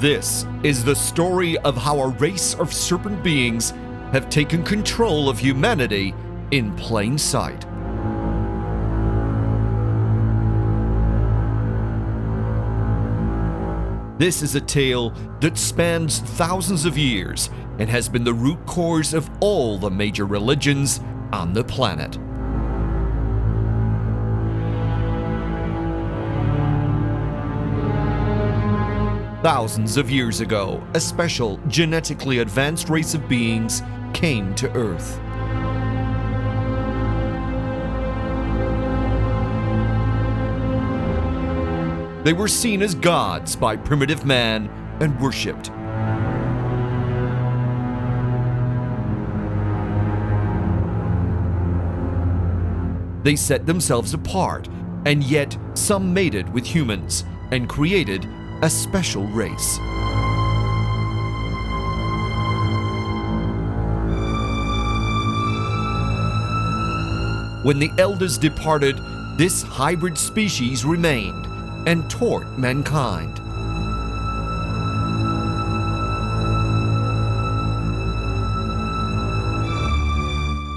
This is the story of how a race of serpent beings have taken control of humanity in plain sight. This is a tale that spans thousands of years and has been the root cause of all the major religions on the planet. Thousands of years ago, a special, genetically advanced race of beings came to Earth. They were seen as gods by primitive man and worshipped. They set themselves apart, and yet some mated with humans and created a special race. When the elders departed, this hybrid species remained and taught mankind.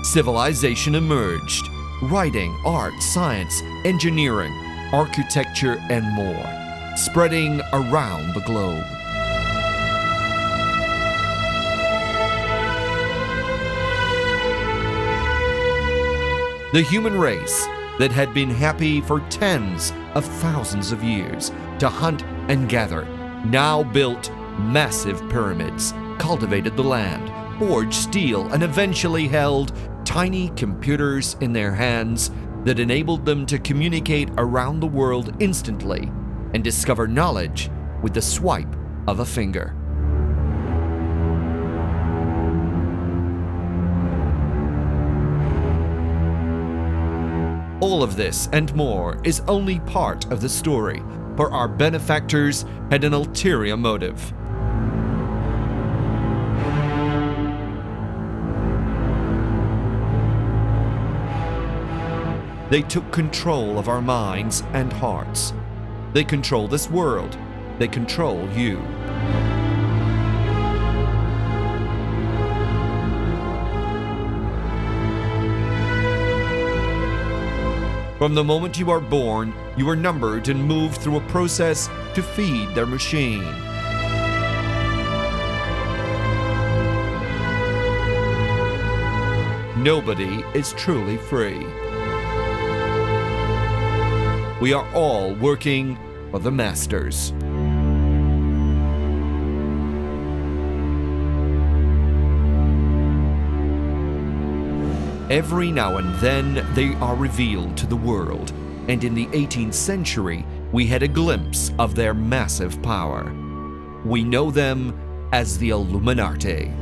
Civilization emerged: writing, art, science, engineering, architecture, and more, spreading around the globe. The human race that had been happy for tens of thousands of years to hunt and gather now built massive pyramids, cultivated the land, forged steel, and eventually held tiny computers in their hands that enabled them to communicate around the world instantly and discover knowledge with the swipe of a finger. All of this and more is only part of the story, for our benefactors had an ulterior motive. They took control of our minds and hearts. They control this world. They control you. From the moment you are born, you are numbered and moved through a process to feed their machine. Nobody is truly free. We are all working for the masters. Every now and then they are revealed to the world, and in the 18th century we had a glimpse of their massive power. We know them as the Illuminati.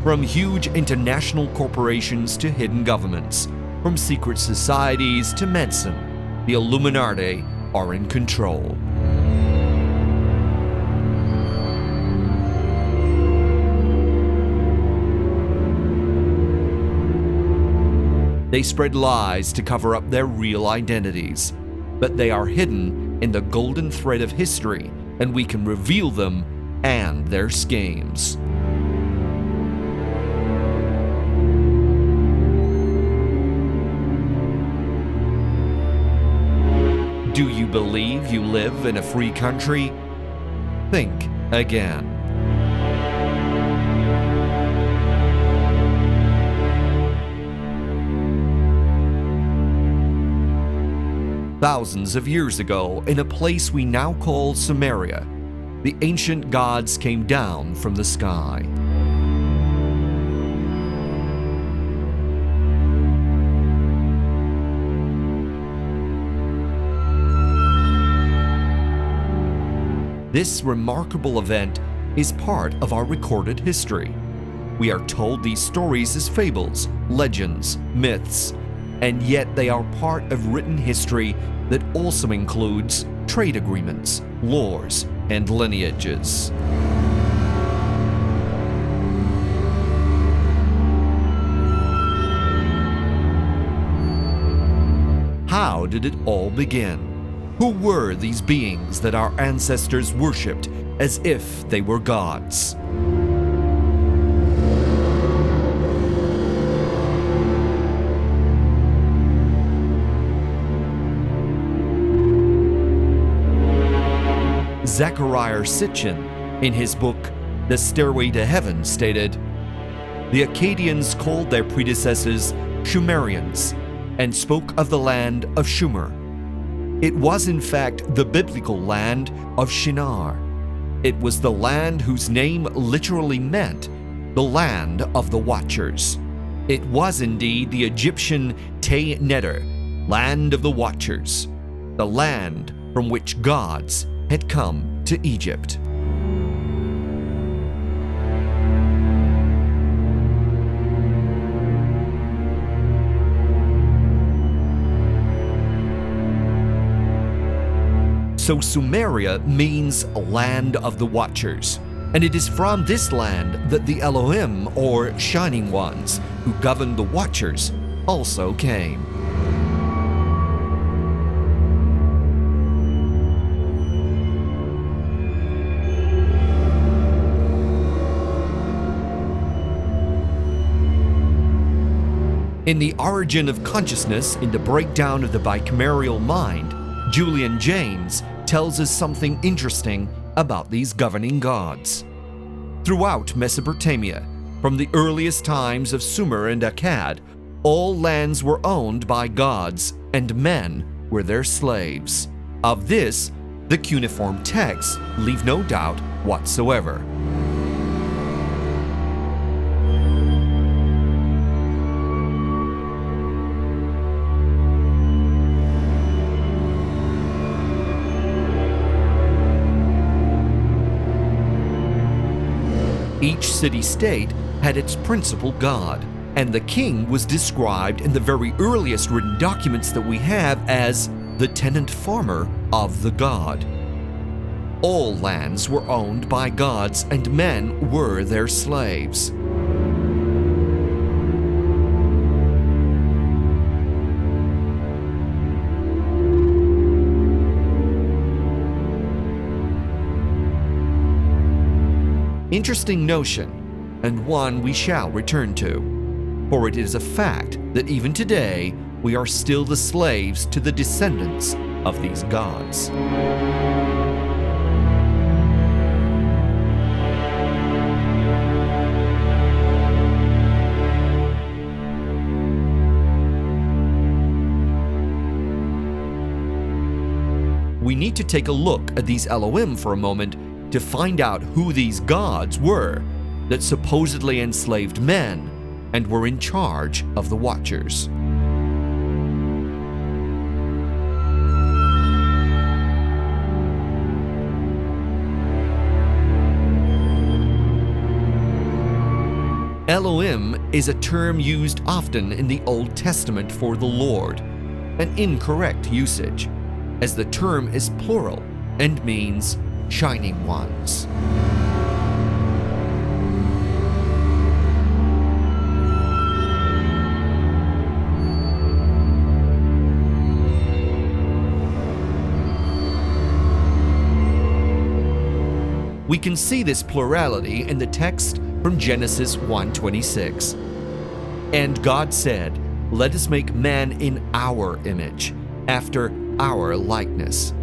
From huge international corporations to hidden governments, from secret societies to medicine, the Illuminati are in control. They spread lies to cover up their real identities, but they are hidden in the golden thread of history, and we can reveal them and their schemes. Do you believe you live in a free country? Think again. Thousands of years ago, in a place we now call Samaria, the ancient gods came down from the sky. This remarkable event is part of our recorded history. We are told these stories as fables, legends, myths, and yet they are part of written history that also includes trade agreements, laws, and lineages. How did it all begin? Who were these beings that our ancestors worshipped as if they were gods? Zechariah Sitchin, in his book The Stairway to Heaven, stated, "The Akkadians called their predecessors Sumerians and spoke of the land of Sumer. It was in fact the biblical land of Shinar. It was the land whose name literally meant the land of the Watchers. It was indeed the Egyptian Te Neter, land of the Watchers, the land from which gods had come to Egypt." So Sumeria means land of the Watchers, and it is from this land that the Elohim, or Shining Ones, who governed the Watchers, also came. In The Origin of Consciousness, in the breakdown of the bicameral mind, Julian Jaynes tells us something interesting about these governing gods. Throughout Mesopotamia, from the earliest times of Sumer and Akkad, all lands were owned by gods, and men were their slaves. Of this, the cuneiform texts leave no doubt whatsoever. Each city-state had its principal god, and the king was described in the very earliest written documents that we have as the tenant farmer of the god. All lands were owned by gods, and men were their slaves. Interesting notion, and one we shall return to, for it is a fact that even today we are still the slaves to the descendants of these gods. We need to take a look at these Elohim for a moment to find out who these gods were that supposedly enslaved men and were in charge of the Watchers. Elohim is a term used often in the Old Testament for the Lord, an incorrect usage, as the term is plural and means Shining Ones. We can see this plurality in the text from Genesis 1:26. "And God said, let us make man in our image, after our likeness."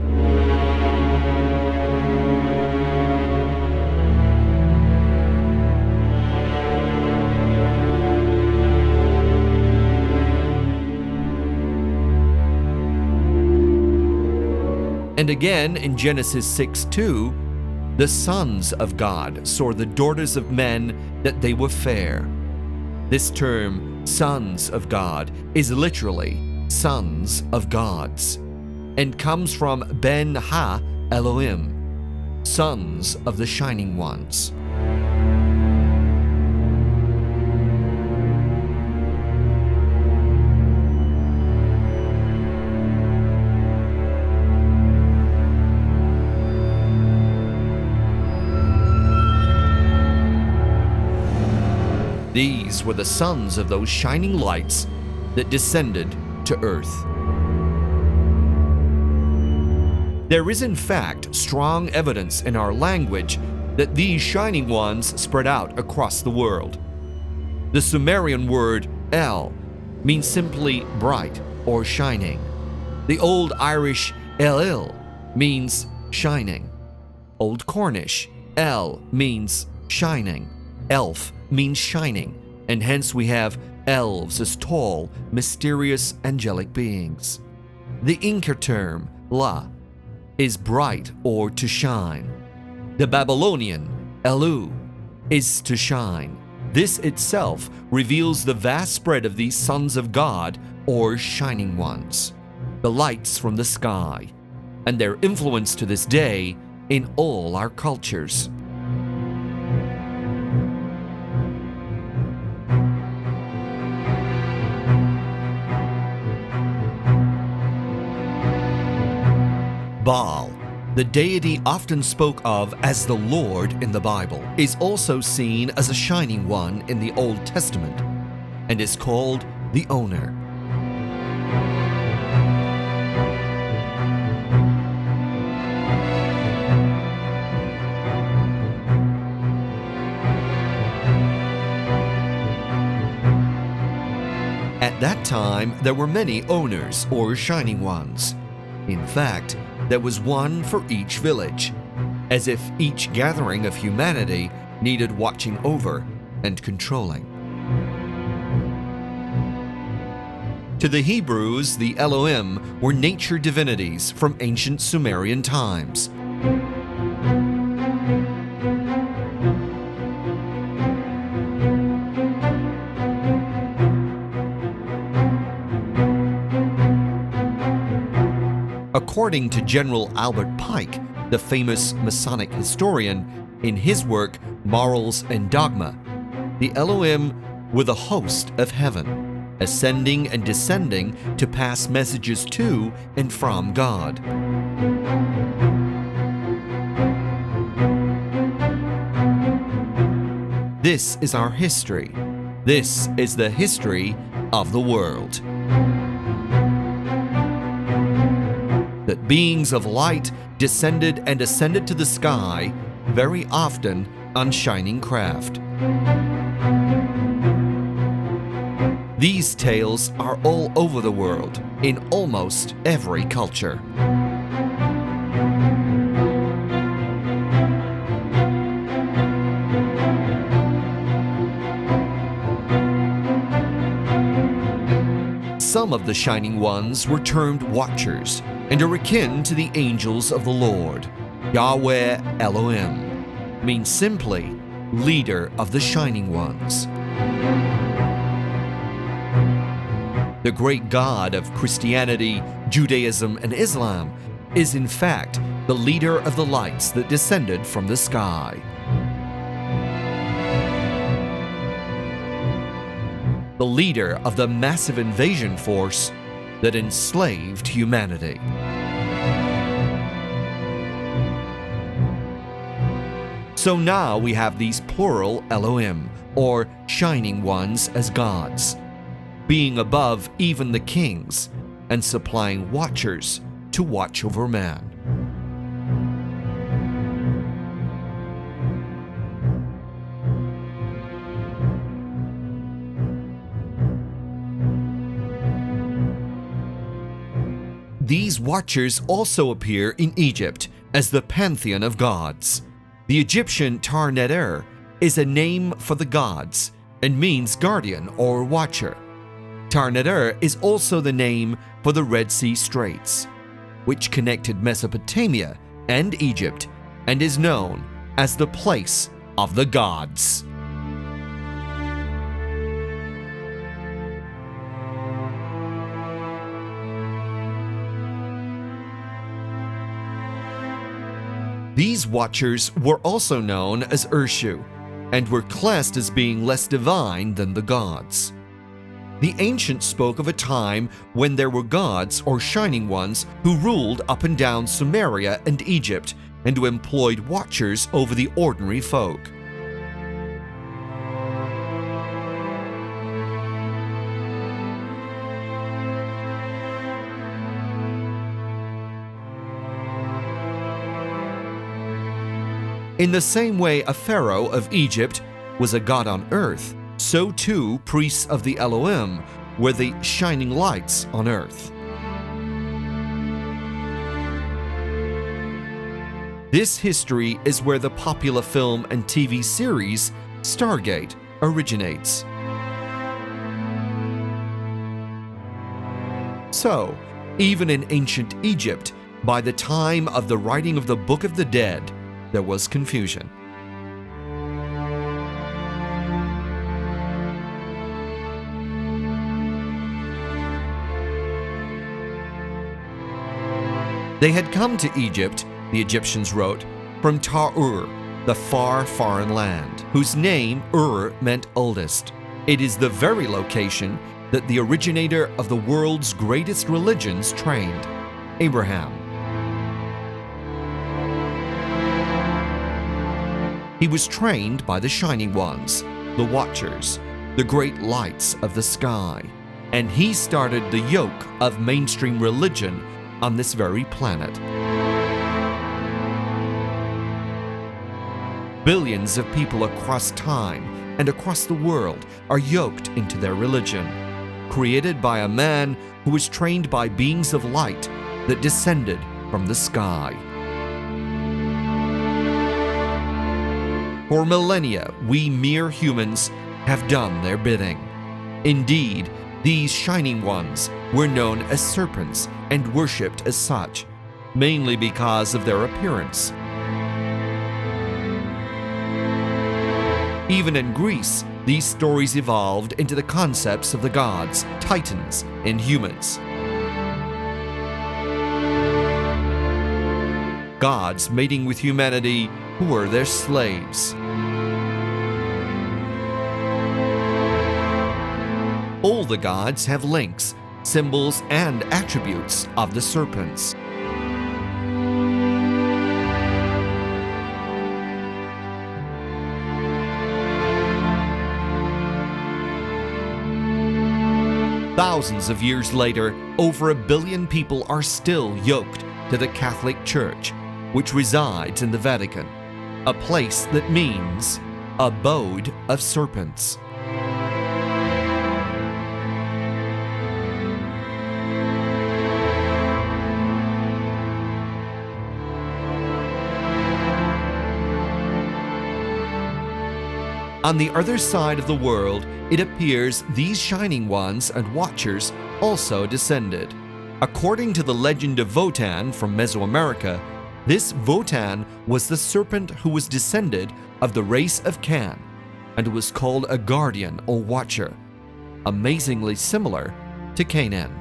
And again in Genesis 6:2, "The sons of God saw the daughters of men that they were fair." This term, sons of God, is literally sons of gods, and comes from Ben Ha Elohim, sons of the Shining Ones. These were the sons of those shining lights that descended to earth. There is in fact strong evidence in our language that these shining ones spread out across the world. The Sumerian word El means simply bright or shining. The Old Irish Elil means shining. Old Cornish El means shining. Elf means shining, and hence we have elves as tall, mysterious, angelic beings. The Inca term La is bright or to shine. The Babylonian Elu is to shine. This itself reveals the vast spread of these sons of God or shining ones, the lights from the sky, and their influence to this day in all our cultures. Baal, the deity often spoke of as the Lord in the Bible, is also seen as a shining one in the Old Testament and is called the owner. At that time, there were many owners or shining ones. In fact, there was one for each village, as if each gathering of humanity needed watching over and controlling. To the Hebrews, the Elohim were nature divinities from ancient Sumerian times. According to General Albert Pike, the famous Masonic historian, in his work Morals and Dogma, the Elohim were the host of heaven, ascending and descending to pass messages to and from God. This is our history. This is the history of the world. That beings of light descended and ascended to the sky, very often on shining craft. These tales are all over the world, in almost every culture. Some of the shining ones were termed watchers and are akin to the angels of the Lord. Yahweh Elohim means simply leader of the shining ones. The great God of Christianity, Judaism, and Islam is in fact the leader of the lights that descended from the sky. The leader of the massive invasion force that enslaved humanity. So now we have these plural Elohim, or shining ones, as gods, being above even the kings and supplying watchers to watch over man. These watchers also appear in Egypt as the pantheon of gods. The Egyptian Tar-Neter is a name for the gods and means guardian or watcher. Tar-Neter is also the name for the Red Sea Straits, which connected Mesopotamia and Egypt and is known as the place of the gods. These watchers were also known as Urshu, and were classed as being less divine than the gods. The ancients spoke of a time when there were gods or shining ones who ruled up and down Sumeria and Egypt, and who employed watchers over the ordinary folk. In the same way a pharaoh of Egypt was a god on earth, so too priests of the Elohim were the shining lights on earth. This history is where the popular film and TV series Stargate originates. So, even in ancient Egypt, by the time of the writing of the Book of the Dead, there was confusion. They had come to Egypt, the Egyptians wrote, from Ur, the far foreign land, whose name Ur meant oldest. It is the very location that the originator of the world's greatest religions trained, Abraham. He was trained by the Shining Ones, the Watchers, the great lights of the sky, and he started the yoke of mainstream religion on this very planet. Billions of people across time and across the world are yoked into their religion, created by a man who was trained by beings of light that descended from the sky. For millennia, we mere humans have done their bidding. Indeed, these shining ones were known as serpents and worshipped as such, mainly because of their appearance. Even in Greece, these stories evolved into the concepts of the gods, titans, and humans. Gods mating with humanity who were their slaves. All the gods have links, symbols, and attributes of the serpents. Thousands of years later, over 1 billion people are still yoked to the Catholic Church, which resides in the Vatican, a place that means abode of serpents. On the other side of the world, it appears these shining ones and watchers also descended. According to the legend of Wotan from Mesoamerica, this Wotan was the serpent who was descended of the race of Can and was called a guardian or watcher, amazingly similar to Canaan.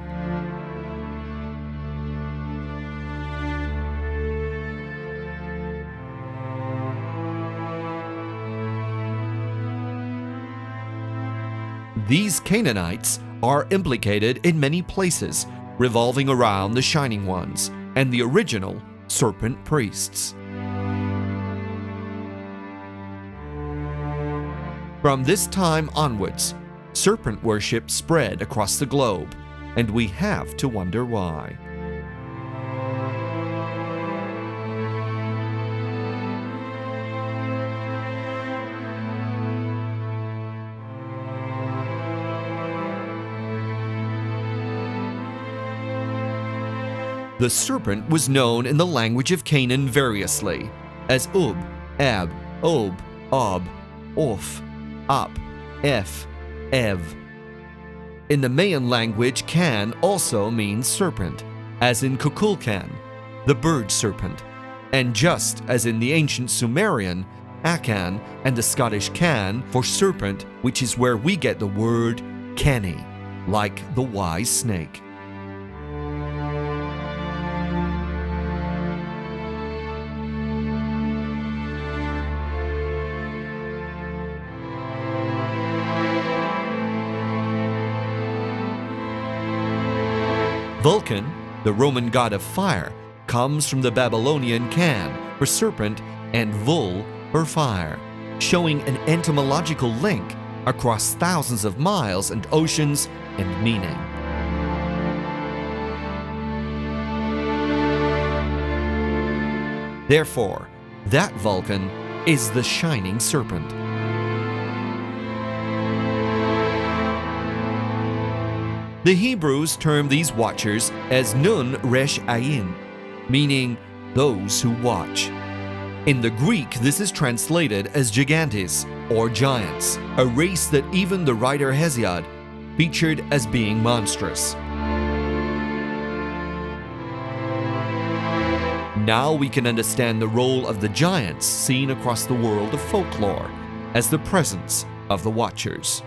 These Canaanites are implicated in many places, revolving around the Shining Ones and the original serpent priests. From this time onwards, serpent worship spread across the globe, and we have to wonder why. The serpent was known in the language of Canaan variously as Ub, Ab, Ob, Ob, Oph, Up, Eph, Ev. In the Mayan language, Can also means serpent, as in Kukulkan, the bird serpent, and just as in the ancient Sumerian, Akan and the Scottish Can for serpent, which is where we get the word canny, like the wise snake. Vulcan, the Roman god of fire, comes from the Babylonian Can for serpent and Vul for fire, showing an etymological link across thousands of miles and oceans and meaning. Therefore, that Vulcan is the shining serpent. The Hebrews term these watchers as Nun Resh Ayin, meaning those who watch. In the Greek, this is translated as gigantes, or giants, a race that even the writer Hesiod featured as being monstrous. Now we can understand the role of the giants seen across the world of folklore as the presence of the Watchers.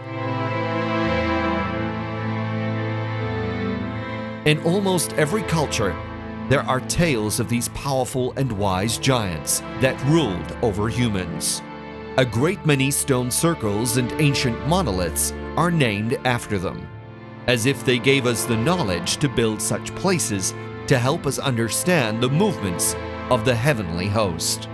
In almost every culture, there are tales of these powerful and wise giants that ruled over humans. A great many stone circles and ancient monoliths are named after them, as if they gave us the knowledge to build such places to help us understand the movements of the heavenly host.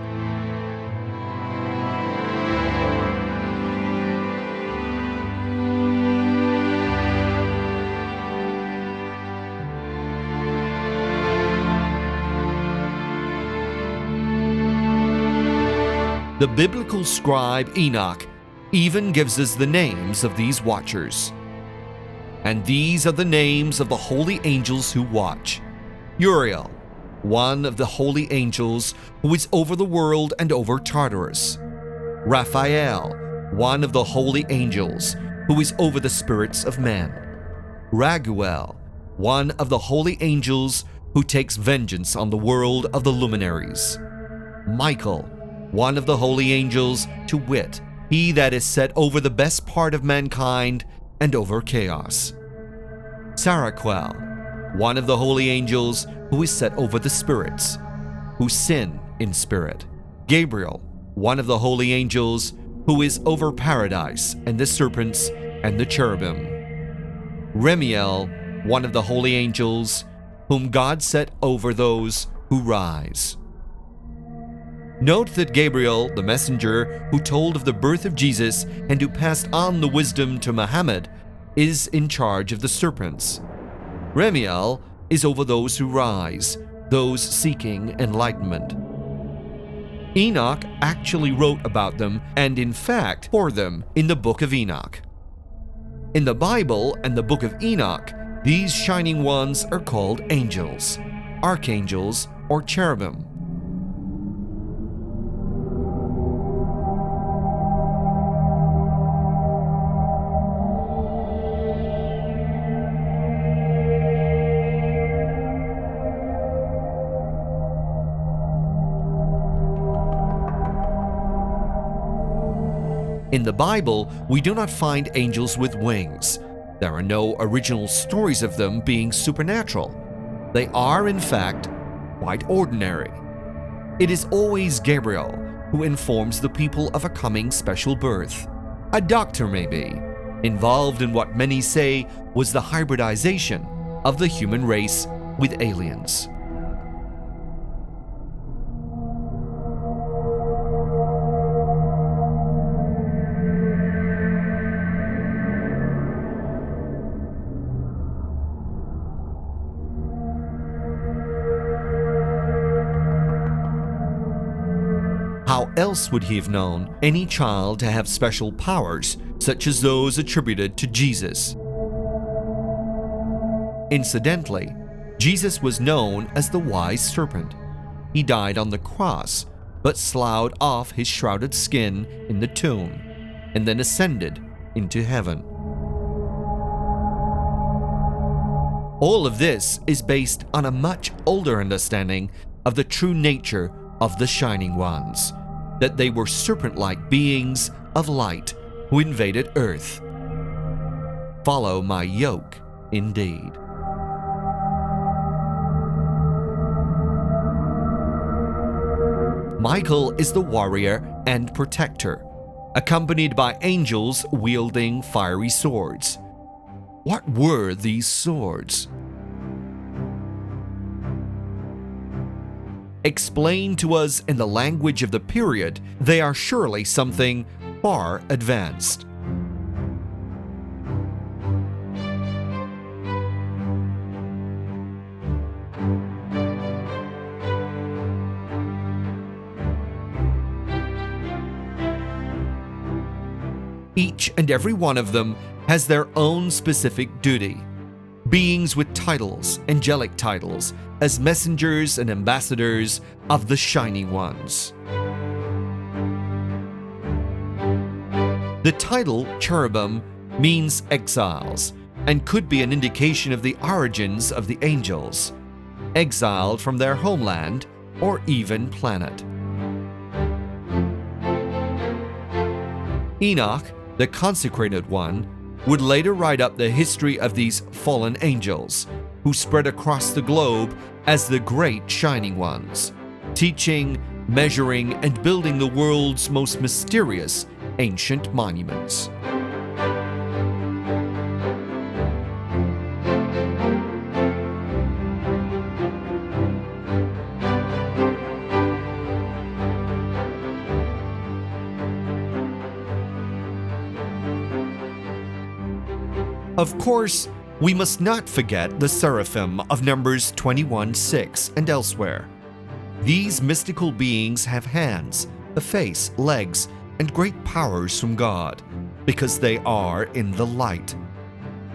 The biblical scribe Enoch even gives us the names of these watchers. And these are the names of the holy angels who watch. Uriel, one of the holy angels who is over the world and over Tartarus. Raphael, one of the holy angels who is over the spirits of men. Raguel, one of the holy angels who takes vengeance on the world of the luminaries. Michael, one of the holy angels, to wit, he that is set over the best part of mankind and over chaos. Saraquel, one of the holy angels who is set over the spirits, who sin in spirit. Gabriel, one of the holy angels who is over paradise and the serpents and the cherubim. Remiel, one of the holy angels whom God set over those who rise. Note that Gabriel, the messenger who told of the birth of Jesus and who passed on the wisdom to Muhammad, is in charge of the serpents. Remiel is over those who rise, those seeking enlightenment. Enoch actually wrote about them and, in fact, for them in the Book of Enoch. In the Bible and the Book of Enoch, these shining ones are called angels, archangels, or cherubim. In the Bible, we do not find angels with wings. There are no original stories of them being supernatural. They are, in fact, quite ordinary. It is always Gabriel who informs the people of a coming special birth. A doctor, maybe, involved in what many say was the hybridization of the human race with aliens. How else would he have known any child to have special powers, such as those attributed to Jesus? Incidentally, Jesus was known as the wise serpent. He died on the cross, but sloughed off his shrouded skin in the tomb, and then ascended into heaven. All of this is based on a much older understanding of the true nature of the Shining Ones, that they were serpent-like beings of light who invaded earth. Follow my yoke, indeed. Michael is the warrior and protector, accompanied by angels wielding fiery swords. What were these swords? Explained to us in the language of the period, they are surely something far advanced. Each and every one of them has their own specific duty. Beings with titles, angelic titles, as messengers and ambassadors of the Shining Ones. The title cherubim means exiles and could be an indication of the origins of the angels, exiled from their homeland or even planet. Enoch, the consecrated one, would later write up the history of these fallen angels, who spread across the globe as the great Shining Ones, teaching, measuring, and building the world's most mysterious ancient monuments. Of course, we must not forget the seraphim of Numbers 21:6 and elsewhere. These mystical beings have hands, a face, legs, and great powers from God, because they are in the light.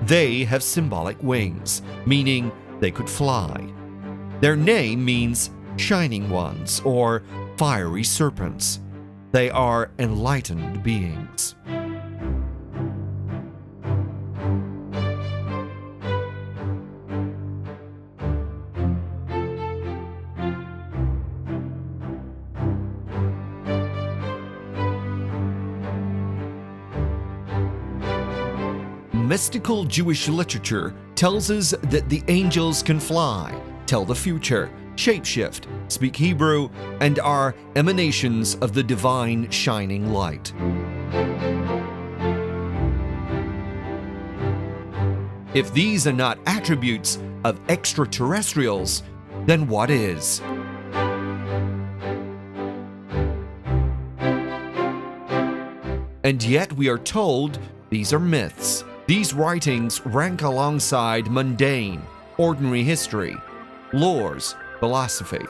They have symbolic wings, meaning they could fly. Their name means shining ones or fiery serpents. They are enlightened beings. Mystical Jewish literature tells us that the angels can fly, tell the future, shapeshift, speak Hebrew, and are emanations of the divine shining light. If these are not attributes of extraterrestrials, then what is? And yet we are told these are myths. These writings rank alongside mundane, ordinary history, lores, philosophy.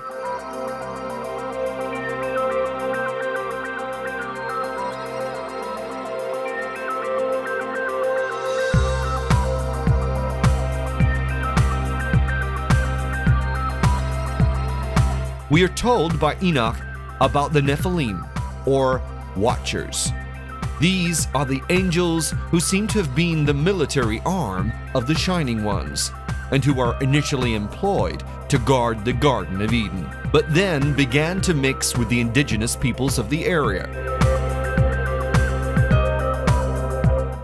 We are told by Enoch about the Nephilim, or Watchers. These are the angels who seem to have been the military arm of the Shining Ones, and who are initially employed to guard the Garden of Eden, but then began to mix with the indigenous peoples of the area.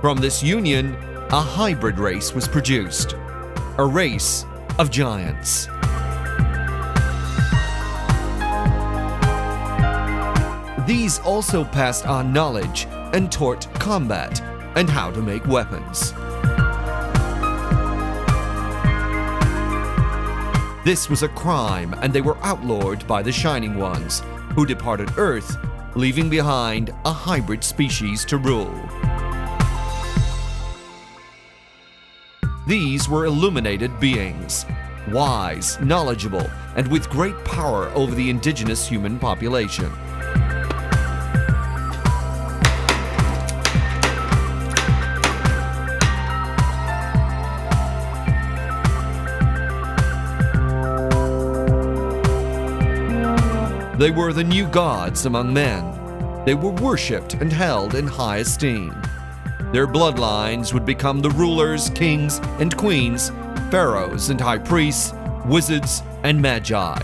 From this union, a hybrid race was produced, a race of giants. These also passed on knowledge and taught combat and how to make weapons. This was a crime, and they were outlawed by the Shining Ones, who departed Earth, leaving behind a hybrid species to rule. These were illuminated beings, wise, knowledgeable, and with great power over the indigenous human population. They were the new gods among men. They were worshipped and held in high esteem. Their bloodlines would become the rulers, kings, and queens, pharaohs and high priests, wizards, and magi.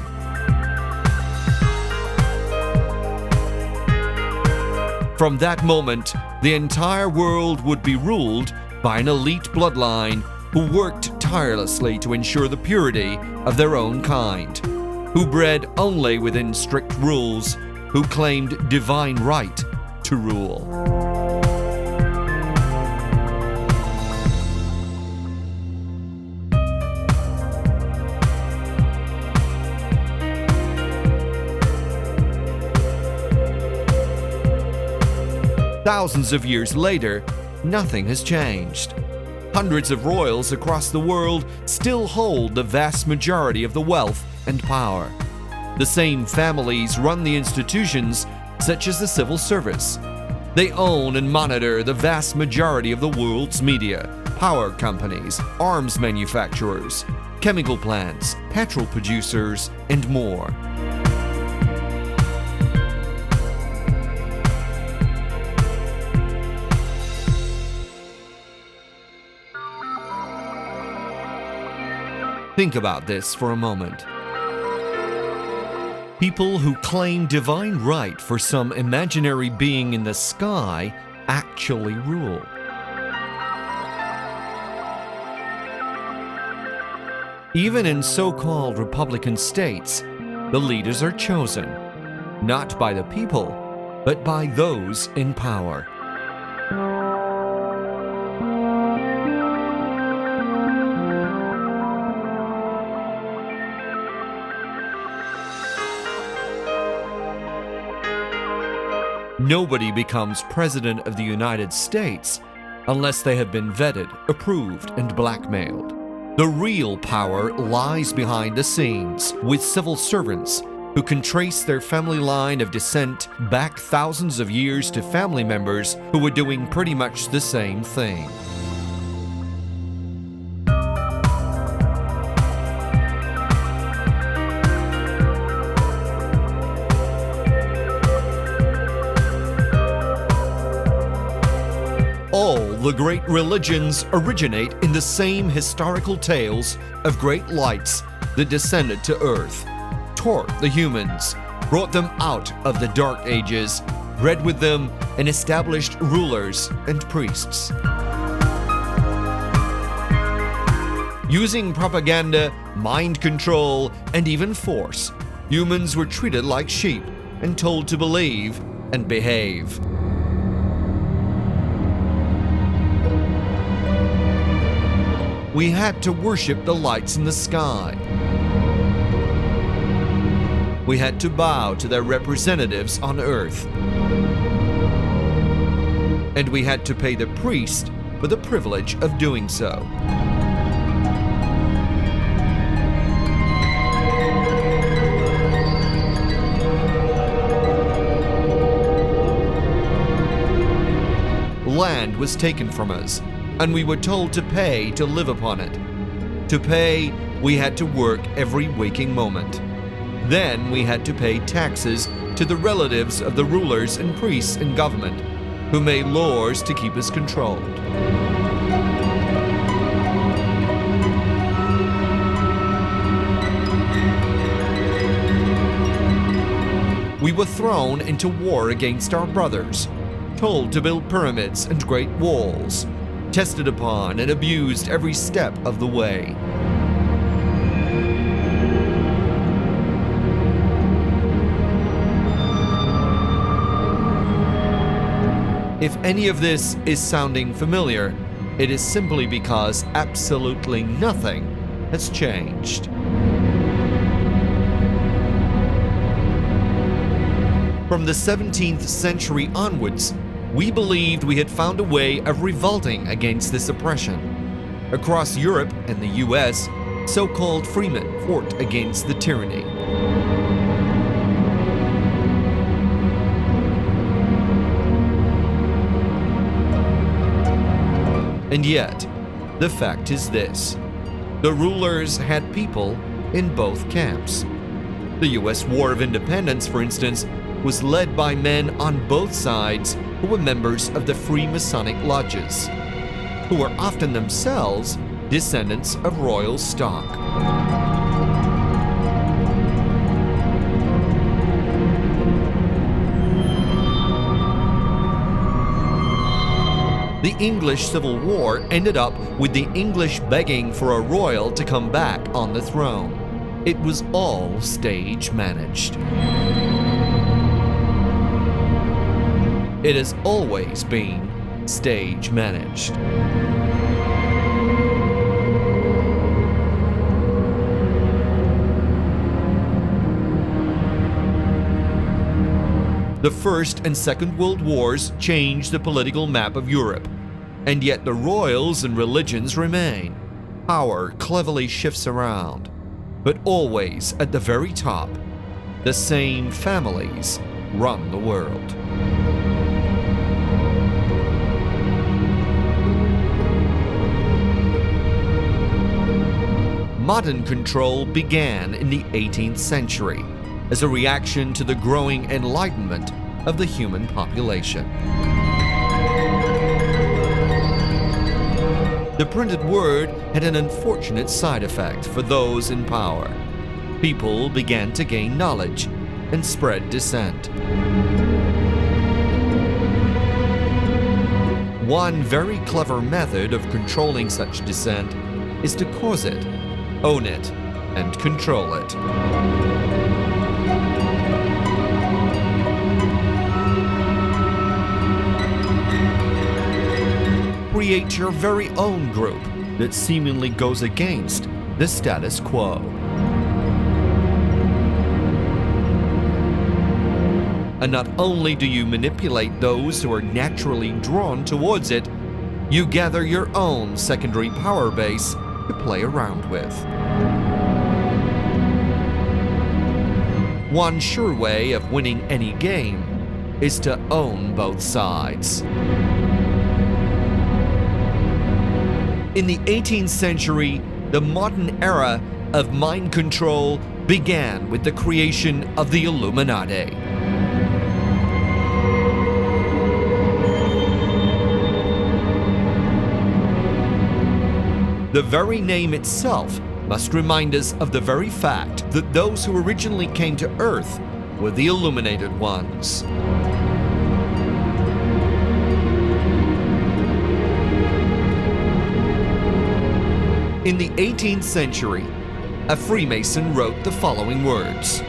From that moment, the entire world would be ruled by an elite bloodline who worked tirelessly to ensure the purity of their own kind, who bred only within strict rules, who claimed divine right to rule. Thousands of years later, nothing has changed. Hundreds of royals across the world still hold the vast majority of the wealth and power. The same families run the institutions such as the civil service, They own and monitor the vast majority of the world's media, power companies, arms manufacturers, chemical plants, petrol producers, and more. Think about this for a moment. People who claim divine right for some imaginary being in the sky actually rule. Even in so-called Republican states, the leaders are chosen, not by the people, but by those in power. Nobody becomes President of the United States unless they have been vetted, approved, and blackmailed. The real power lies behind the scenes with civil servants who can trace their family line of descent back thousands of years to family members who were doing pretty much the same thing. All the great religions originate in the same historical tales of great lights that descended to earth, taught the humans, brought them out of the dark ages, bred with them, and established rulers and priests. Using propaganda, mind control, and even force, humans were treated like sheep and told to believe and behave. We had to worship the lights in the sky. We had to bow to their representatives on earth. And we had to pay the priest for the privilege of doing so. Land was taken from us, and we were told to pay to live upon it. To pay, we had to work every waking moment. Then we had to pay taxes to the relatives of the rulers and priests in government, who made laws to keep us controlled. We were thrown into war against our brothers, told to build pyramids and great walls, tested upon and abused every step of the way. If any of this is sounding familiar, it is simply because absolutely nothing has changed. From the 17th century onwards, we believed we had found a way of revolting against this oppression. Across Europe and the US, so-called freemen fought against the tyranny. And yet, the fact is this: the rulers had people in both camps. The US War of Independence, for instance, was led by men on both sides who were members of the Freemasonic lodges, who were often themselves descendants of royal stock. The English Civil War ended up with the English begging for a royal to come back on the throne. It was all stage managed. It has always been stage managed. The First and Second World Wars changed the political map of Europe, and yet the royals and religions remain. Power cleverly shifts around, but always at the very top, the same families run the world. Modern control began in the 18th century as a reaction to the growing enlightenment of the human population. The printed word had an unfortunate side effect for those in power. People began to gain knowledge and spread dissent. One very clever method of controlling such dissent is to cause it, own it, and control it. Create your very own group that seemingly goes against the status quo. And not only do you manipulate those who are naturally drawn towards it, you gather your own secondary power base to play around with. One sure way of winning any game is to own both sides. In the 18th century, the modern era of mind control began with the creation of the Illuminati. The very name itself must remind us of the very fact that those who originally came to Earth were the illuminated ones. In the 18th century, a Freemason wrote the following words: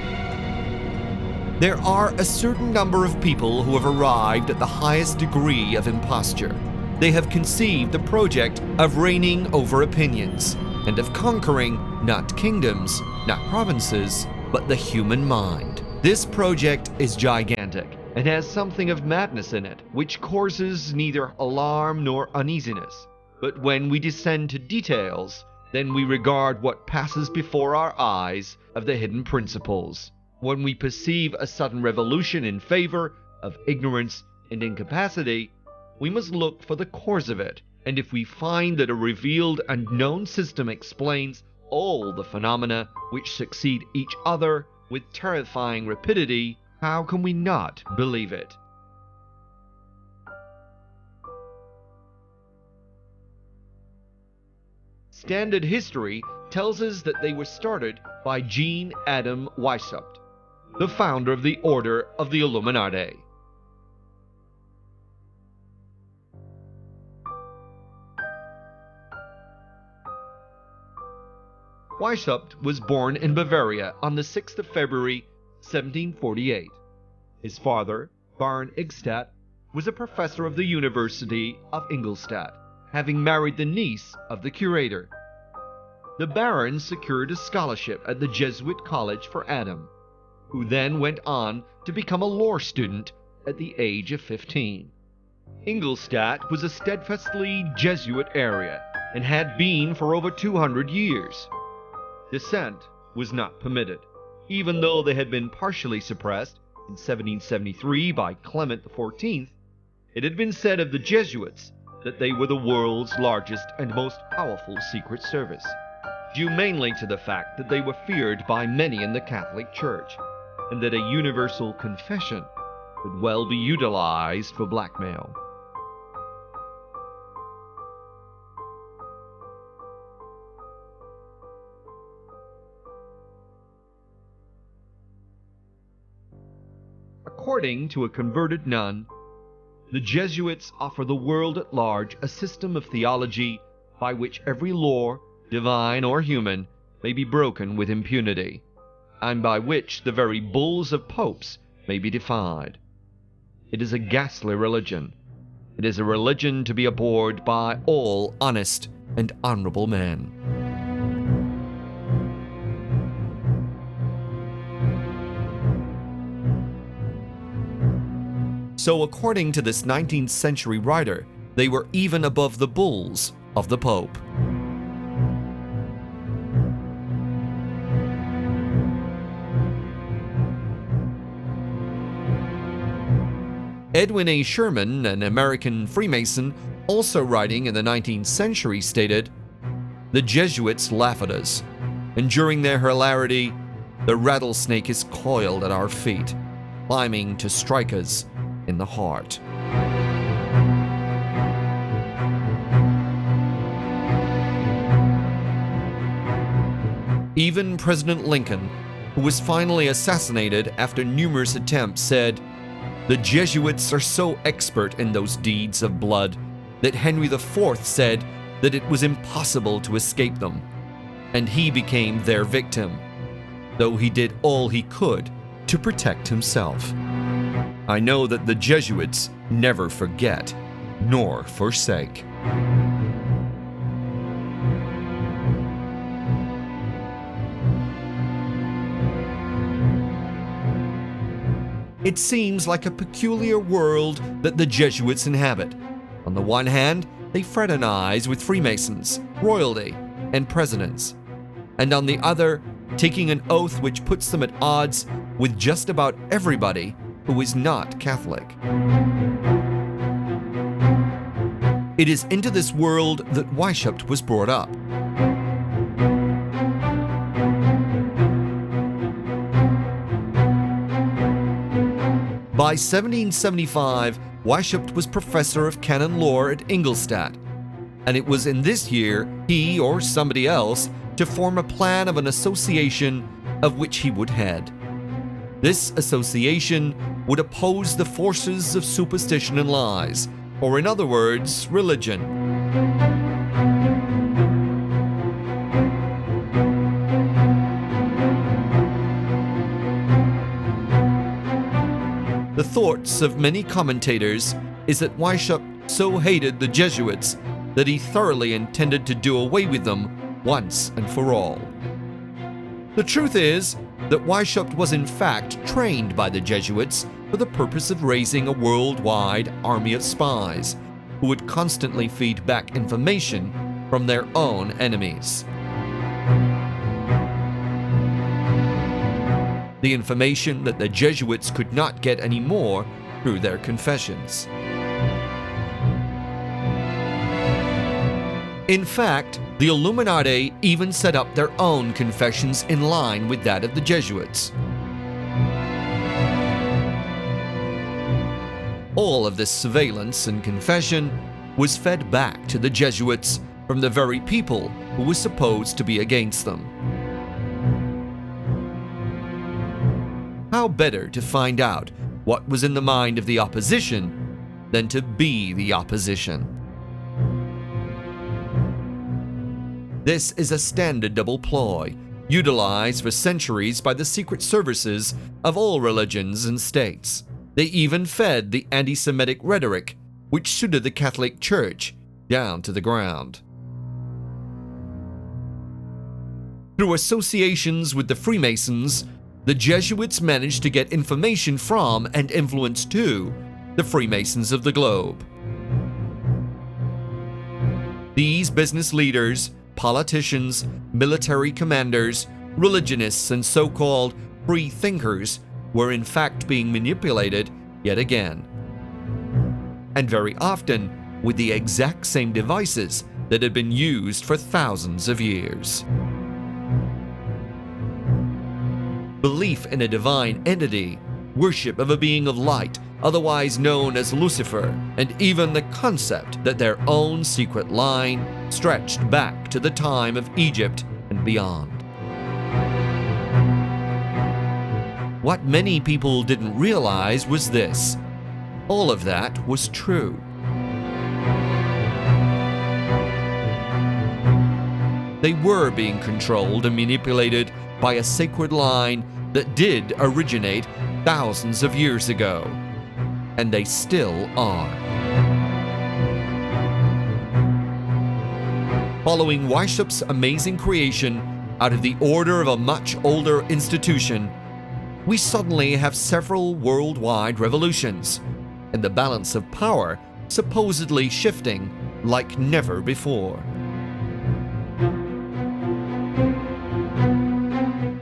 "There are a certain number of people who have arrived at the highest degree of imposture. They have conceived the project of reigning over opinions and of conquering not kingdoms, not provinces, but the human mind. This project is gigantic and has something of madness in it, which causes neither alarm nor uneasiness. But when we descend to details, then we regard what passes before our eyes of the hidden principles. When we perceive a sudden revolution in favor of ignorance and incapacity, we must look for the cause of it, and if we find that a revealed and known system explains all the phenomena which succeed each other with terrifying rapidity, how can we not believe it?" Standard history tells us that they were started by Jean Adam Weishaupt, the founder of the Order of the Illuminati. Weishaupt was born in Bavaria on the 6th of February, 1748. His father, Baron Ingstadt, was a professor of the University of Ingolstadt, having married the niece of the curator. The Baron secured a scholarship at the Jesuit College for Adam, who then went on to become a law student at the age of 15. Ingolstadt was a steadfastly Jesuit area and had been for over 200 years. Dissent was not permitted, even though they had been partially suppressed in 1773 by Clement XIV. It had been said of the Jesuits that they were the world's largest and most powerful secret service, due mainly to the fact that they were feared by many in the Catholic Church, and that a universal confession could well be utilized for blackmail. According to a converted nun, the Jesuits offer the world at large a system of theology by which every law, divine or human, may be broken with impunity, and by which the very bulls of popes may be defied. It is a ghastly religion. It is a religion to be abhorred by all honest and honorable men. So according to this 19th century writer, they were even above the bulls of the Pope. Edwin A. Sherman, an American Freemason, also writing in the 19th century, stated, "The Jesuits laugh at us. and during their hilarity, the rattlesnake is coiled at our feet, climbing to strike us in the heart. Even President Lincoln, who was finally assassinated after numerous attempts, said, "The Jesuits are so expert in those deeds of blood that Henry IV said that it was impossible to escape them, and he became their victim, though he did all he could to protect himself. I know that the Jesuits never forget nor forsake." It seems like a peculiar world that the Jesuits inhabit. On the one hand, they fraternize with Freemasons, royalty, and presidents, and on the other, taking an oath which puts them at odds with just about everybody who is not Catholic. It is into this world that Weishaupt was brought up. By 1775, Weishaupt was professor of canon law at Ingolstadt, and it was in this year he or somebody else to form a plan of an association of which he would head. This association would oppose the forces of superstition and lies, or in other words, religion. The thoughts of many commentators is that Weishaupt so hated the Jesuits that he thoroughly intended to do away with them once and for all. The truth is that Weishaupt was in fact trained by the Jesuits for the purpose of raising a worldwide army of spies who would constantly feed back information from their own enemies. The information that the Jesuits could not get anymore through their confessions. In fact, the Illuminati even set up their own confessions in line with that of the Jesuits. All of this surveillance and confession was fed back to the Jesuits from the very people who were supposed to be against them. How better to find out what was in the mind of the opposition than to be the opposition? This is a standard double ploy, utilized for centuries by the secret services of all religions and states. They even fed the anti-Semitic rhetoric, which suited the Catholic Church down to the ground. Through associations with the Freemasons, the Jesuits managed to get information from and influence to the Freemasons of the globe. These business leaders, politicians, military commanders, religionists, and so-called free thinkers were in fact being manipulated yet again. And very often with the exact same devices that had been used for thousands of years. Belief in a divine entity, worship of a being of light, otherwise known as Lucifer, and even the concept that their own secret line stretched back to the time of Egypt and beyond. What many people didn't realize was this: all of that was true. They were being controlled and manipulated by a sacred line that did originate thousands of years ago, and they still are. Following Weishaupt's amazing creation out of the order of a much older institution, we suddenly have several worldwide revolutions, and the balance of power supposedly shifting like never before.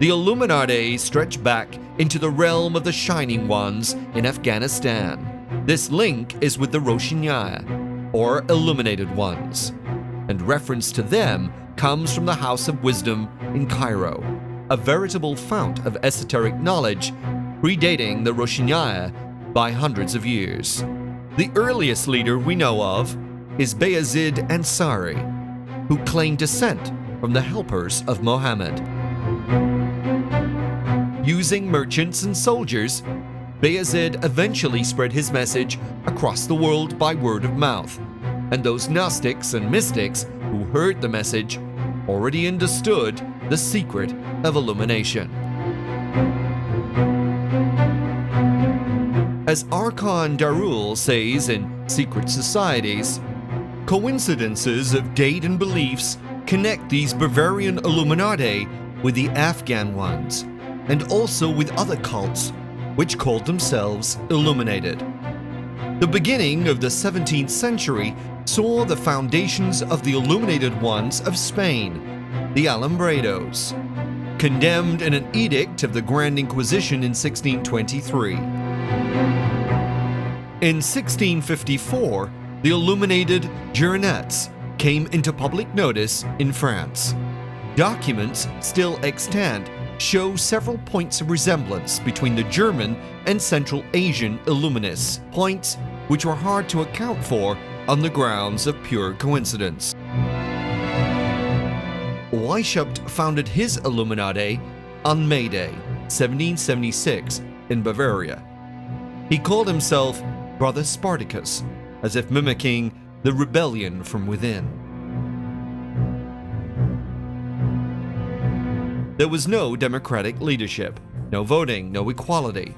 The Illuminati stretch back into the realm of the Shining Ones in Afghanistan. This link is with the Roshinaya, or Illuminated Ones, and reference to them comes from the House of Wisdom in Cairo, a veritable fount of esoteric knowledge predating the Roshaniah by hundreds of years. The earliest leader we know of is Bayezid Ansari, who claimed descent from the helpers of Mohammed. Using merchants and soldiers, Bayezid eventually spread his message across the world by word of mouth, and those Gnostics and mystics who heard the message already understood the secret of illumination. As Archon Darul says in Secret Societies, coincidences of date and beliefs connect these Bavarian Illuminati with the Afghan ones, and also with other cults which called themselves illuminated. The beginning of the 17th century saw the foundations of the illuminated ones of Spain, the Alumbrados, condemned in an edict of the Grand Inquisition in 1623. In 1654, the illuminated Gironets came into public notice in France. Documents still extant show several points of resemblance between the German and Central Asian Illuminists, points which were hard to account for on the grounds of pure coincidence. Weishaupt founded his Illuminati on May Day, 1776, in Bavaria. He called himself Brother Spartacus, as if mimicking the rebellion from within. There was no democratic leadership, no voting, no equality.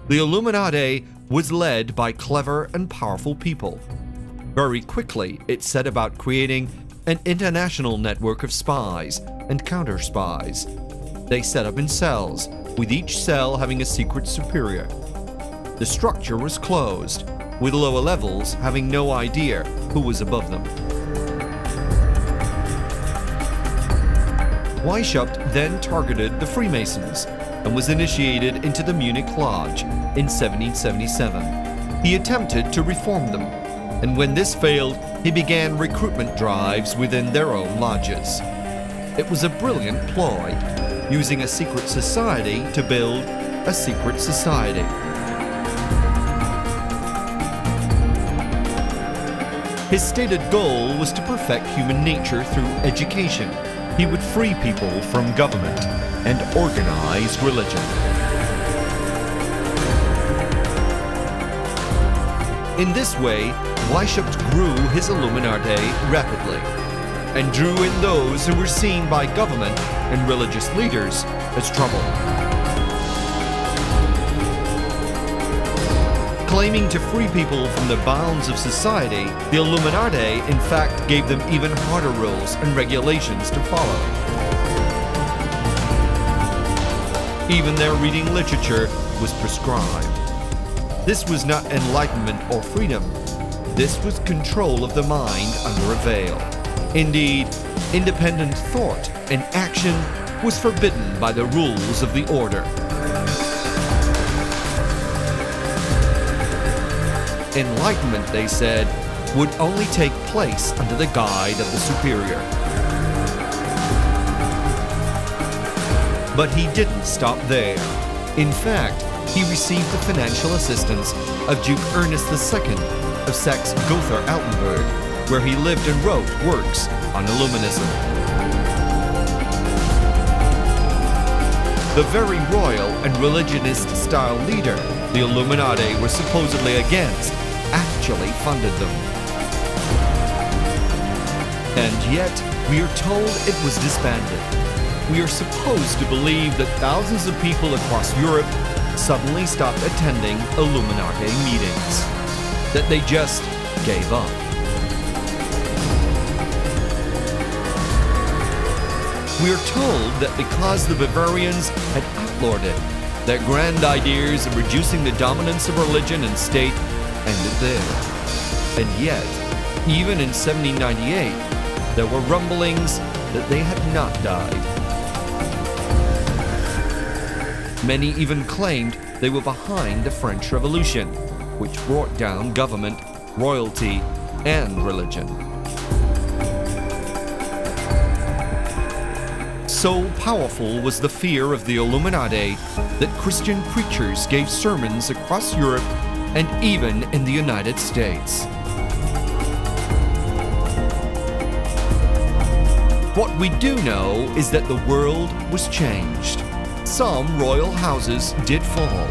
The Illuminati was led by clever and powerful people. Very quickly, it set about creating an international network of spies and counter-spies. They set up in cells, with each cell having a secret superior. The structure was closed, with lower levels having no idea who was above them. Weishaupt then targeted the Freemasons and was initiated into the Munich Lodge in 1777. He attempted to reform them, and when this failed, he began recruitment drives within their own lodges. It was a brilliant ploy, using a secret society to build a secret society. His stated goal was to perfect human nature through education. He would free people from government and organize religion. In this way, Weishaupt grew his Illuminati rapidly and drew in those who were seen by government and religious leaders as trouble. Claiming to free people from the bounds of society, the Illuminati in fact gave them even harder rules and regulations to follow. Even their reading literature was prescribed. This was not enlightenment or freedom. This was control of the mind under a veil. Indeed, independent thought and action was forbidden by the rules of the order. Enlightenment, they said, would only take place under the guide of the superior. But he didn't stop there. In fact, he received the financial assistance of Duke Ernest II of Saxe-Gotha-Altenburg, where he lived and wrote works on Illuminism. The very royal and religionist-style leader the Illuminati were supposedly against actually funded them. And yet, we are told it was disbanded. We are supposed to believe that thousands of people across Europe suddenly stopped attending Illuminati meetings, that they just gave up. We are told that because the Bavarians had outlawed it, their grand ideas of reducing the dominance of religion and state ended there. And yet, even in 1798, there were rumblings that they had not died. Many even claimed they were behind the French Revolution, which brought down government, royalty, and religion. So powerful was the fear of the Illuminati that Christian preachers gave sermons across Europe and even in the United States. What we do know is that the world was changed. Some royal houses did fall,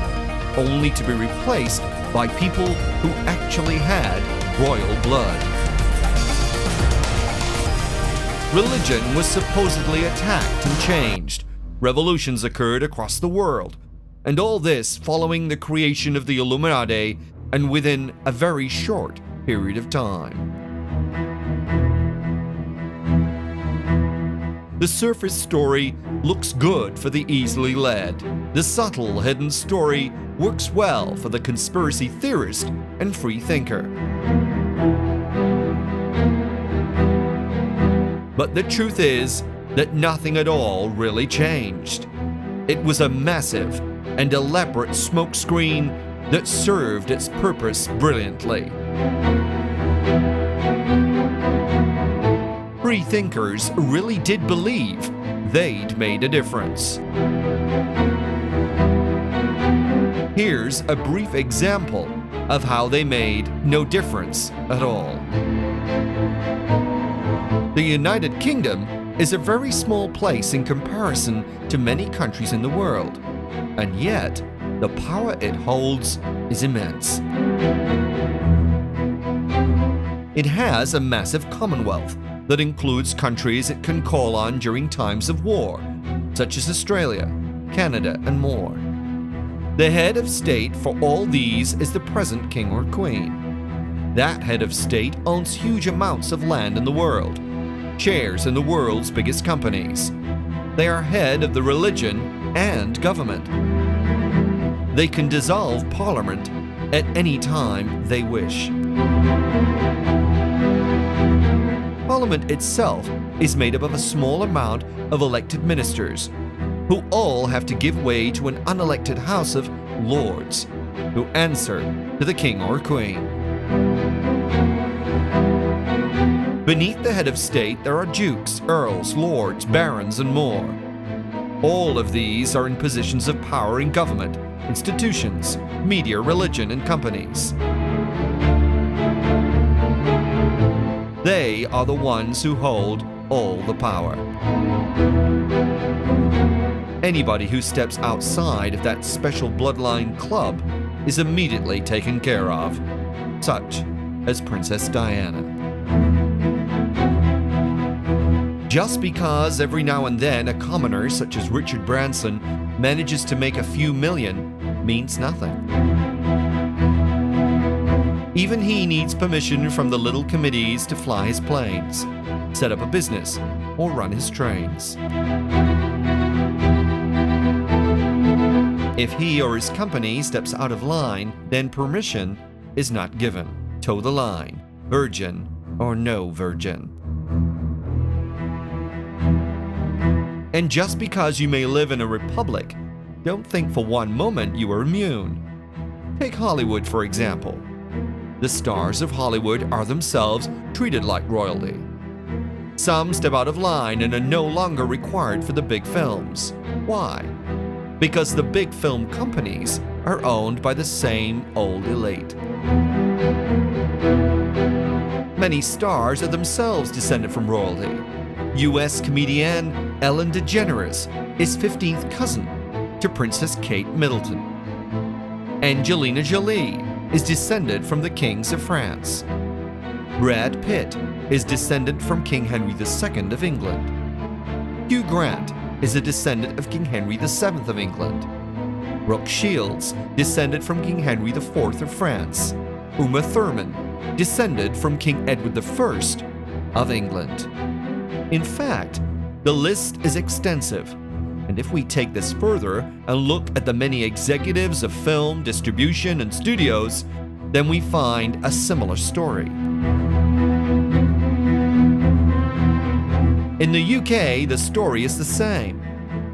only to be replaced by people who actually had royal blood. Religion was supposedly attacked and changed. Revolutions occurred across the world, and all this following the creation of the Illuminati and within a very short period of time. The surface story looks good for the easily led. The subtle hidden story works well for the conspiracy theorist and free thinker. But the truth is that nothing at all really changed. It was a massive and elaborate smokescreen that served its purpose brilliantly. Free thinkers really did believe they'd made a difference. Here's a brief example of how they made no difference at all. The United Kingdom is a very small place in comparison to many countries in the world, and yet the power it holds is immense. It has a massive commonwealth that includes countries it can call on during times of war, such as Australia, Canada, and more. The head of state for all these is the present king or queen. That head of state owns huge amounts of land in the world, shares in the world's biggest companies. They are head of the religion and government. They can dissolve parliament at any time they wish. Parliament itself is made up of a small amount of elected ministers, who all have to give way to an unelected House of Lords, who answer to the king or queen. Beneath the head of state, there are dukes, earls, lords, barons, and more. All of these are in positions of power in government, institutions, media, religion, and companies. They are the ones who hold all the power. Anybody who steps outside of that special bloodline club is immediately taken care of, such as Princess Diana. Just because every now and then a commoner such as Richard Branson manages to make a few million means nothing. Even he needs permission from the little committees to fly his planes, set up a business, or run his trains. If he or his company steps out of line, then permission is not given. Toe the line, virgin or no virgin. And just because you may live in a republic, don't think for one moment you are immune. Take Hollywood, for example. The stars of Hollywood are themselves treated like royalty. Some step out of line and are no longer required for the big films. Why? Because the big film companies are owned by the same old elite. Many stars are themselves descended from royalty. U.S. comedienne Ellen DeGeneres is 15th cousin to Princess Kate Middleton. Angelina Jolie is descended from the kings of France. Brad Pitt is descended from King Henry II of England. Hugh Grant is a descendant of King Henry VII of England. Brooke Shields descended from King Henry IV of France. Uma Thurman descended from King Edward I of England. In fact, the list is extensive, and if we take this further and look at the many executives of film, distribution, and studios, then we find a similar story. In the UK, the story is the same.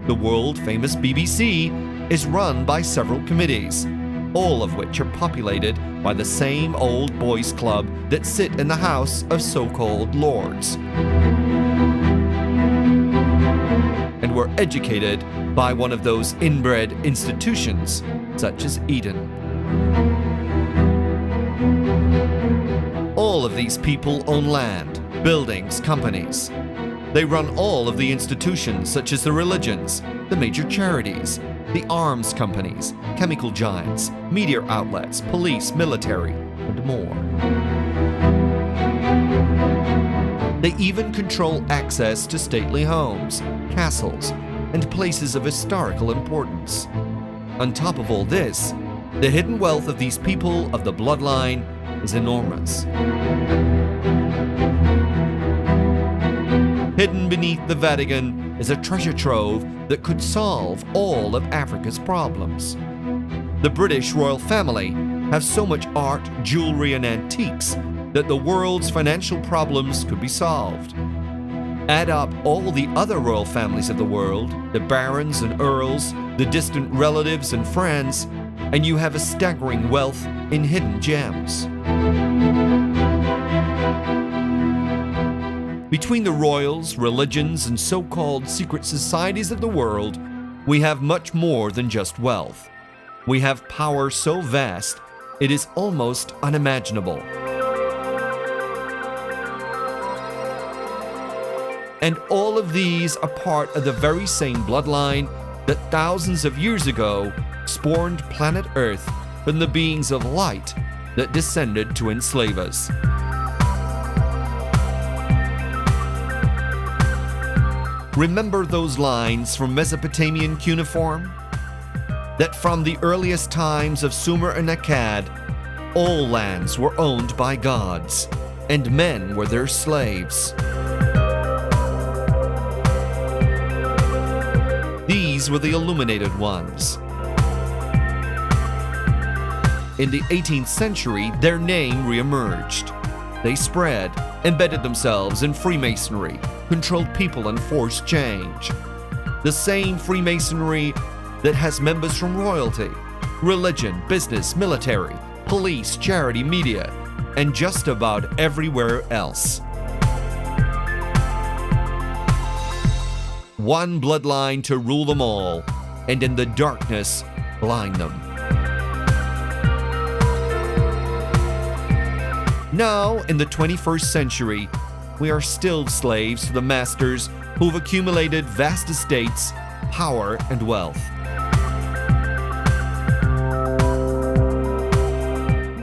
The world-famous BBC is run by several committees, all of which are populated by the same old boys club that sit in the House of so-called Lords. and were educated by one of those inbred institutions, such as Eden. All of these people own land, buildings, companies. They run all of the institutions, such as the religions, the major charities, the arms companies, chemical giants, media outlets, police, military, and more. They even control access to stately homes, castles, and places of historical importance. On top of all this, the hidden wealth of these people of the bloodline is enormous. Hidden beneath the Vatican is a treasure trove that could solve all of Africa's problems. The British royal family have so much art, jewelry, and antiques that the world's financial problems could be solved. Add up all the other royal families of the world, the barons and earls, the distant relatives and friends, and you have a staggering wealth in hidden gems. Between the royals, religions, and so-called secret societies of the world, we have much more than just wealth. We have power so vast, it is almost unimaginable. And all of these are part of the very same bloodline that thousands of years ago spawned planet Earth from the beings of light that descended to enslave us. Remember those lines from Mesopotamian cuneiform? That from the earliest times of Sumer and Akkad, all lands were owned by gods, and men were their slaves. These were the illuminated ones. In the 18th century, their name re-emerged. They spread, embedded themselves in Freemasonry, controlled people, and forced change. The same Freemasonry that has members from royalty, religion, business, military, police, charity, media, and just about everywhere else. One bloodline to rule them all, and in the darkness, blind them. Now, in the 21st century, we are still slaves to the masters who've accumulated vast estates, power, and wealth.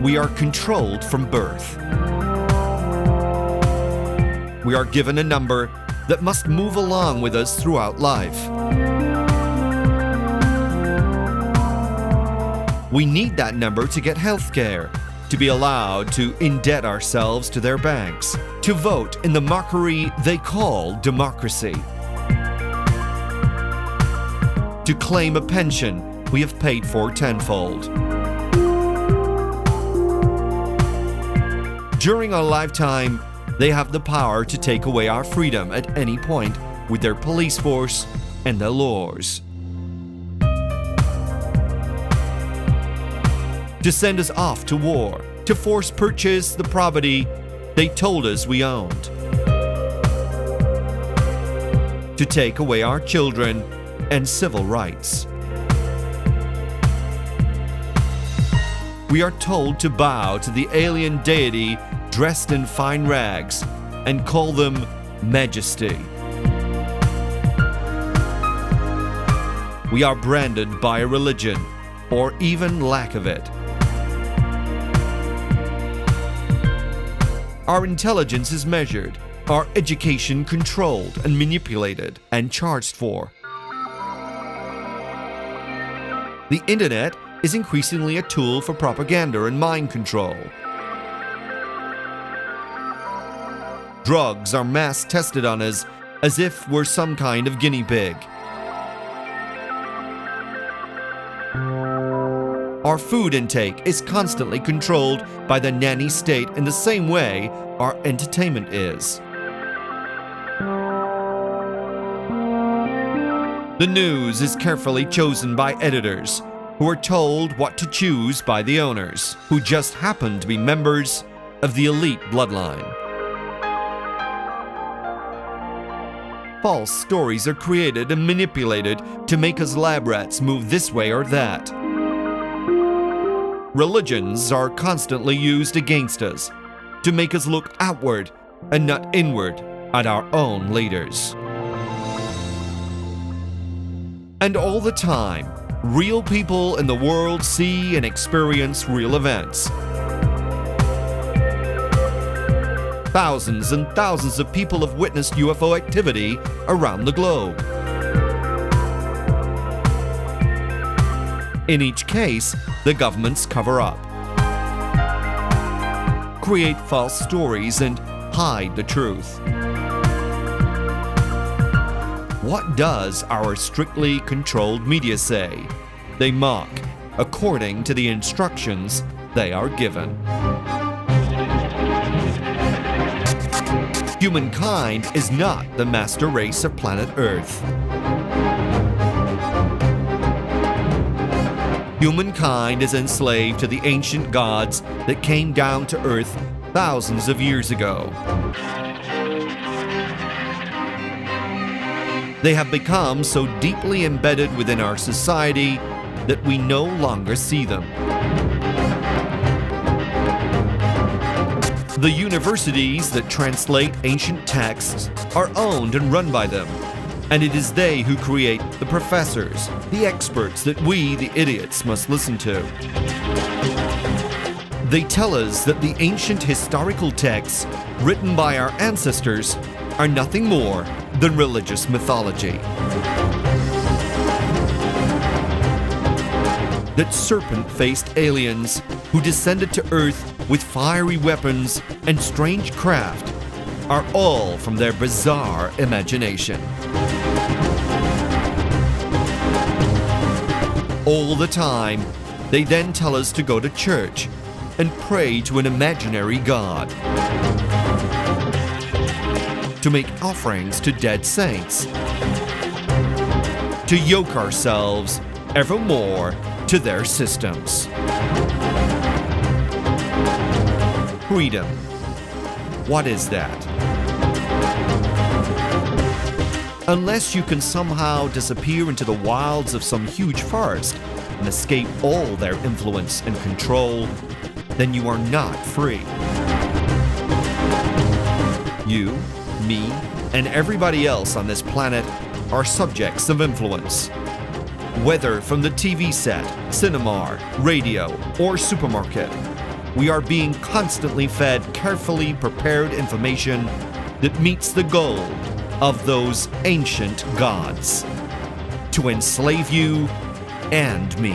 We are controlled from birth. We are given a number that must move along with us throughout life. We need that number to get health care, to be allowed to indebt ourselves to their banks, to vote in the mockery they call democracy, to claim a pension we have paid for tenfold. During our lifetime, they have the power to take away our freedom at any point with their police force and their laws. To send us off to war, to force purchase the property they told us we owned. To take away our children and civil rights. We are told to bow to the alien deity dressed in fine rags and call them Majesty. We are branded by a religion, or even lack of it. Our intelligence is measured, our education controlled and manipulated and charged for. The internet is increasingly a tool for propaganda and mind control. Drugs are mass tested on us as if we're some kind of guinea pig. Our food intake is constantly controlled by the nanny state in the same way our entertainment is. The news is carefully chosen by editors who are told what to choose by the owners, who just happen to be members of the elite bloodline. False stories are created and manipulated to make us lab rats move this way or that. Religions are constantly used against us to make us look outward and not inward at our own leaders. And all the time, real people in the world see and experience real events. Thousands and thousands of people have witnessed UFO activity around the globe. In each case, the governments cover up, create false stories, and hide the truth. What does our strictly controlled media say? They mock according to the instructions they are given. Humankind is not the master race of planet Earth. Humankind is enslaved to the ancient gods that came down to Earth thousands of years ago. They have become so deeply embedded within our society that we no longer see them. The universities that translate ancient texts are owned and run by them, and it is they who create the professors, the experts that we, the idiots, must listen to. They tell us that the ancient historical texts written by our ancestors are nothing more than religious mythology. That Serpent faced aliens who descended to Earth with fiery weapons and strange craft are all from their bizarre imagination. All the time, they then tell us to go to church and pray to an imaginary god, to make offerings to dead saints, to yoke ourselves evermore to their systems. Freedom. What is that? Unless you can somehow disappear into the wilds of some huge forest and escape all their influence and control, then you are not free. You, me, and everybody else on this planet are subjects of influence. Whether from the TV set, cinema, radio, or supermarket, we are being constantly fed carefully prepared information that meets the goal of those ancient gods: to enslave you and me.